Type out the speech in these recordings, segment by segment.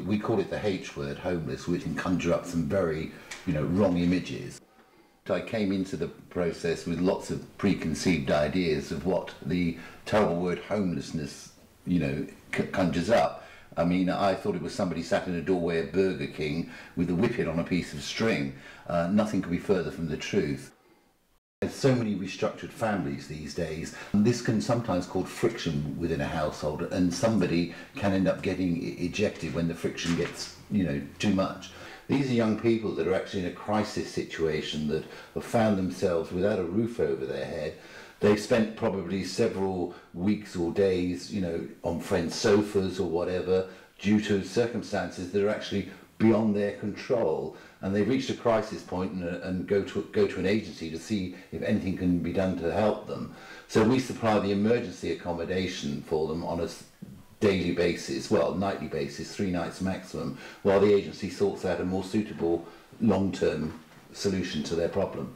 We call it the H word, homeless, which can conjure up some very, wrong images. I came into the process with lots of preconceived ideas of what the terrible word homelessness, conjures up. I mean, I thought it was somebody sat in a doorway of Burger King with a whippet on a piece of string. Nothing could be further from the truth. There's so many restructured families these days. This can sometimes cause friction within a household, and somebody can end up getting ejected when the friction gets, too much. These are young people that are actually in a crisis situation, that have found themselves without a roof over their head. They've spent probably several weeks or days, on friends' sofas or whatever, due to circumstances that are actually beyond their control, and they've reached a crisis point and go to an agency to see if anything can be done to help them. So we supply the emergency accommodation for them on a daily basis, well, nightly basis, 3 nights maximum, while the agency sorts out a more suitable long-term solution to their problem.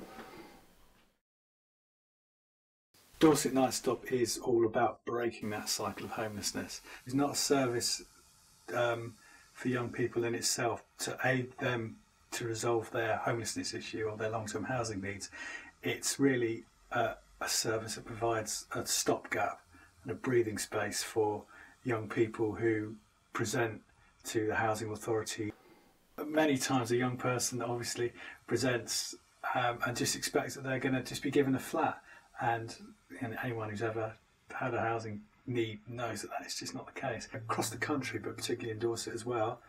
Dorset Nightstop is all about breaking that cycle of homelessness. It's not a service for young people in itself to aid them to resolve their homelessness issue or their long-term housing needs. It's really a service that provides a stopgap and a breathing space for young people who present to the housing authority. Many times a young person obviously presents and just expects that they're going to just be given a flat, and anyone who's ever had a housing need knows that that is just not the case. Across the country, but particularly in Dorset as well,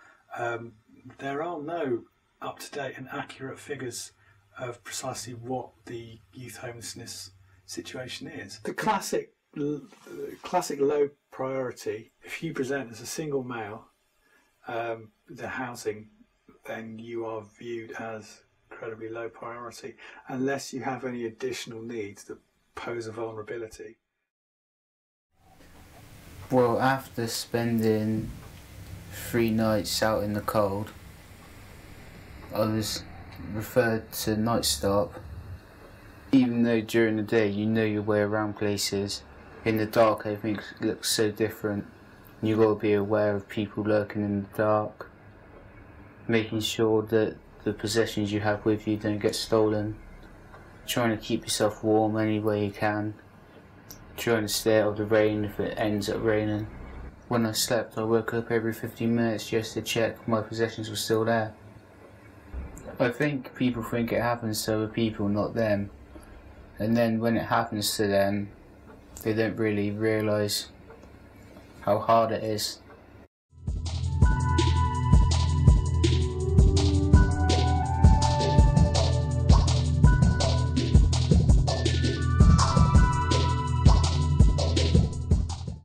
there are no up-to-date and accurate figures of precisely what the youth homelessness situation is. The classic low priority, if you present as a single male, the housing, then you are viewed as incredibly low priority unless you have any additional needs that pose a vulnerability. Well, after spending 3 nights out in the cold, I was referred to Nightstop. Even though during the day you know your way around places, in the dark everything looks so different. You've got to be aware of people lurking in the dark, making sure that the possessions you have with you don't get stolen, trying to keep yourself warm any way you can, trying to stay out of the rain if it ends up raining. When I slept, I woke up every 15 minutes just to check my possessions were still there. I think people think it happens to other people, not them. And then when it happens to them, they don't really realise how hard it is.